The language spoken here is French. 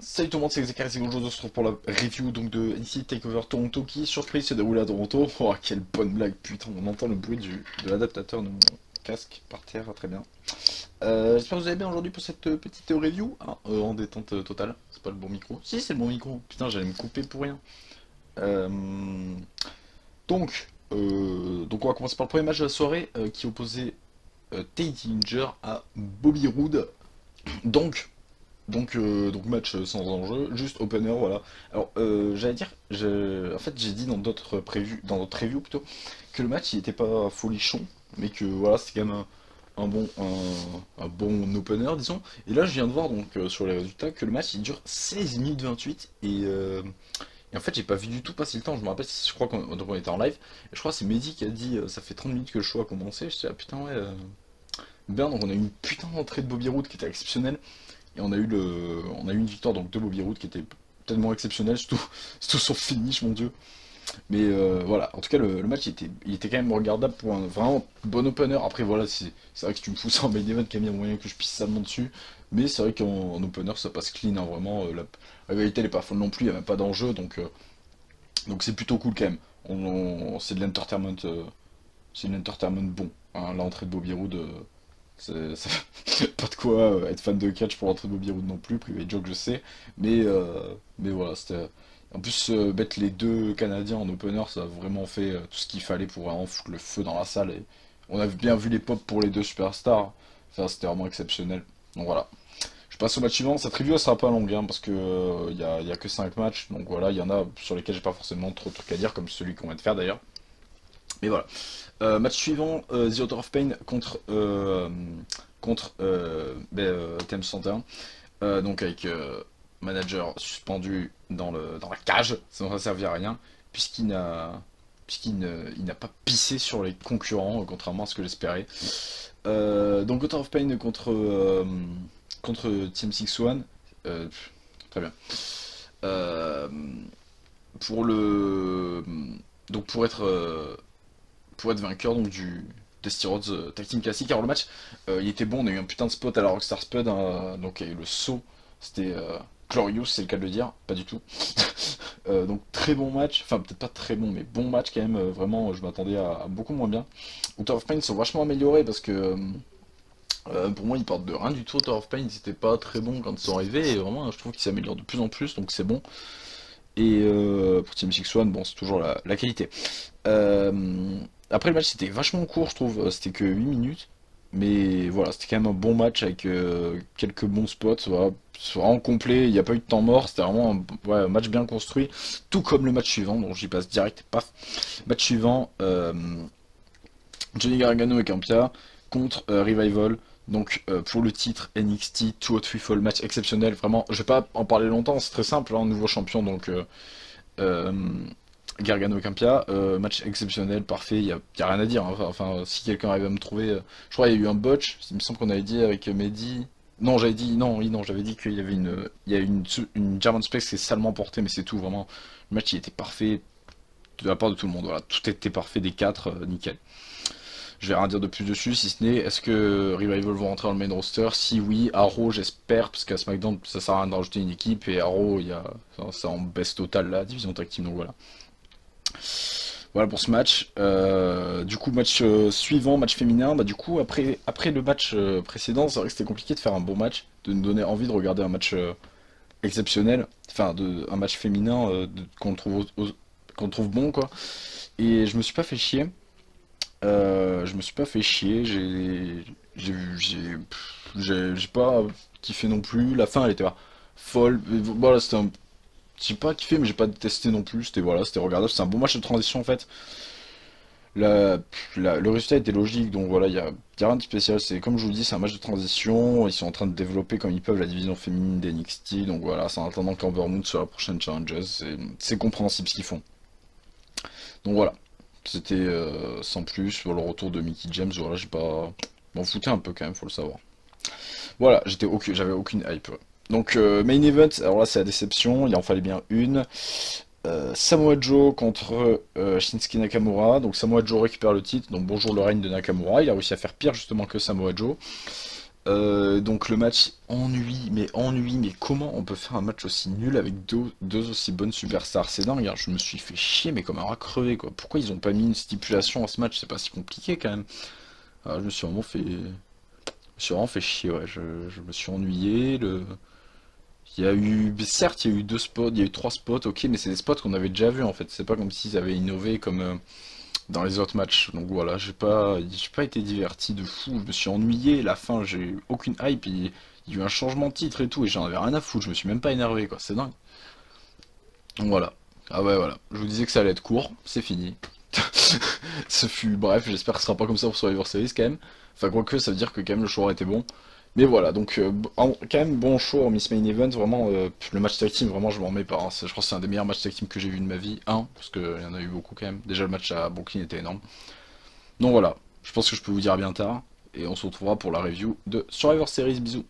Salut tout le monde, c'est Xekar, c'est aujourd'hui on se retrouve pour la review donc de NC TakeOver Toronto qui, surprise, se déroule à Toronto. Oh, quelle bonne blague, putain, on entend le bruit de l'adaptateur de mon casque par terre, très bien. J'espère que vous allez bien aujourd'hui pour cette petite review, hein, en détente totale. C'est pas le bon micro. Si, c'est le bon micro, putain, j'allais me couper pour rien. Euh, donc on va commencer par le premier match de la soirée qui opposait Teddy Dillinger à Bobby Roode. Donc, donc match sans enjeu, juste opener, voilà. Alors j'allais dire, en fait j'ai dit dans d'autres reviews plutôt, que le match il était pas folichon, mais que voilà c'était quand même un bon opener disons. Et là je viens de voir donc sur les résultats que le match il dure 16 minutes 28 et en fait j'ai pas vu du tout passer le temps. Je me rappelle, je crois qu'on était en live, et je crois que c'est Mehdi qui a dit ça fait 30 minutes que le show a commencé. Je dis ah putain ouais. Bien, donc on a eu une putain d'entrée de Bobby Roode qui était exceptionnelle. Et on a eu une victoire donc de Bobby Roode qui était tellement exceptionnelle, surtout, surtout son finish, mon dieu. Mais voilà, en tout cas le match il était quand même regardable pour un vraiment bon opener. Après voilà, c'est vrai que si tu me fous ça en main event, qu'il y a bien moyen que je pisse salement dessus. Mais c'est vrai qu'en opener ça passe clean, hein, vraiment. La vérité elle est pas folle non plus, il n'y a même pas d'enjeu, donc c'est plutôt cool quand même. C'est de l'entertainment, c'est de l'entertainment bon, hein. L'entrée de Bobby Roode. Pas de quoi être fan de catch pour l'entrée de Bobby Roode non plus, privé joke je sais, mais voilà, c'était. En plus, mettre les deux Canadiens en opener, ça a vraiment fait tout ce qu'il fallait pour vraiment foutre le feu dans la salle. Et on a bien vu les pop pour les deux superstars, enfin, c'était vraiment exceptionnel. Donc voilà. Je passe au match suivant. Cette review elle sera pas longue hein, parce que y a que 5 matchs, donc voilà, il y en a sur lesquels j'ai pas forcément trop de trucs à dire, comme celui qu'on vient de faire d'ailleurs. Mais voilà. Match suivant, The Author of Pain contre TM 61. Donc avec manager suspendu dans la cage, ça ne va servir à rien, puisqu'il n'a il n'a pas pissé sur les concurrents, contrairement à ce que j'espérais. Donc Author of Pain contre Team 61. Euh, Très bien. Euh, pour le donc pour être vainqueur donc du Dusty Rhodes Tag Team Classic. Alors le match, il était bon, on a eu un putain de spot à la Rockstar Spud, hein, donc il y a eu le saut, c'était glorious, c'est le cas de le dire, pas du tout. Donc très bon match, enfin peut-être pas très bon, mais bon match quand même, vraiment je m'attendais à beaucoup moins bien. Author of Pain ils sont vachement améliorés parce que pour moi ils partent de rien du tout. Author of Pain ils étaient pas très bons quand ils sont arrivés, et vraiment je trouve qu'ils s'améliorent de plus en plus, donc c'est bon. Et pour Team 61, bon c'est toujours la qualité. Euh, Après le match c'était vachement court je trouve, c'était que 8 minutes. Mais voilà, c'était quand même un bon match avec quelques bons spots, voilà. C'est vraiment complet, il n'y a pas eu de temps mort, c'était vraiment un match bien construit, tout comme le match suivant, donc j'y passe direct, paf. Match suivant, Johnny Gargano et Campia contre Revival, donc pour le titre NXT 2 out 3 Fall, match exceptionnel, vraiment, je vais pas en parler longtemps, c'est très simple, hein, nouveau champion, donc euh, Gargano Campia, match exceptionnel, parfait, y a rien à dire, hein. Enfin, si quelqu'un arrive à me trouver, je crois qu'il y a eu un botch, il me semble qu'on avait dit avec Mehdi. Non, j'avais dit, non, oui, non, j'avais dit qu'il y avait il y a une German Specs qui est salement portée, mais c'est tout, vraiment. Le match, il était parfait de la part de tout le monde, voilà, tout était parfait des quatre, nickel. Je vais rien dire de plus dessus, si ce n'est, est-ce que Revival vont rentrer dans le main roster? Si oui, Arrow, j'espère, parce qu'à SmackDown, ça sert à rien de rajouter une équipe, et Arrow, c'est en baisse totale, la division tag team, donc voilà. Voilà pour ce match. Du coup, match suivant, match féminin. Bah, du coup, après le match précédent, c'est vrai que c'était compliqué de faire un bon match, de nous donner envie de regarder un match exceptionnel, enfin, un match féminin qu'on trouve bon, quoi. Et je me suis pas fait chier. Je me suis pas fait chier. J'ai pas kiffé non plus. La fin, elle était pas folle. Voilà, j'ai pas kiffé, mais j'ai pas détesté non plus. C'était regardable. C'est un bon match de transition en fait. La- le résultat était logique, donc voilà, y a rien de spécial. C'est comme je vous dis, c'est un match de transition. Ils sont en train de développer comme ils peuvent la division féminine d'NXT, donc voilà, c'est en attendant qu'Amber Moon sur la prochaine Challenges. C'est compréhensible ce qu'ils font. Donc voilà, c'était sans plus sur le retour de Mickey James. Voilà, j'ai pas. M'en foutais un peu quand même, faut le savoir. Voilà, j'avais aucune hype, ouais. Donc, main event, alors là c'est la déception, il en fallait bien une. Samoa Joe contre Shinsuke Nakamura. Donc Samoa Joe récupère le titre. Donc bonjour le règne de Nakamura. Il a réussi à faire pire justement que Samoa Joe. Donc le match ennui, mais comment on peut faire un match aussi nul avec deux aussi bonnes superstars? C'est dingue, hein, je me suis fait chier, mais comme un rat crevé, quoi. Pourquoi ils ont pas mis une stipulation à ce match? C'est pas si compliqué quand même. Ah, je me suis vraiment fait chier, ouais. Je me suis ennuyé. Il y a eu, certes, il y a eu deux spots, il y a eu trois spots, ok, mais c'est des spots qu'on avait déjà vus en fait. C'est pas comme s'ils avaient innové comme dans les autres matchs. Donc voilà, j'ai pas été diverti de fou. Je me suis ennuyé. La fin, j'ai eu aucune hype. Il y a eu un changement de titre et tout, et j'en avais rien à foutre. Je me suis même pas énervé, quoi. C'est dingue. Donc voilà. Ah ouais, voilà. Je vous disais que ça allait être court. C'est fini. Ce fut bref. J'espère que ce sera pas comme ça pour Survivor Series quand même. Enfin, quoique, ça veut dire que quand même le choix aurait été bon. Mais voilà, donc quand même bon show en Miss Main Event, vraiment le match tag team, vraiment je m'en remets pas, hein. Je crois que c'est un des meilleurs matchs tag team que j'ai vu de ma vie, parce qu'il y en a eu beaucoup quand même. Déjà le match à Brooklyn était énorme. Donc voilà, je pense que je peux vous dire à bien tard, et on se retrouvera pour la review de Survivor Series, bisous.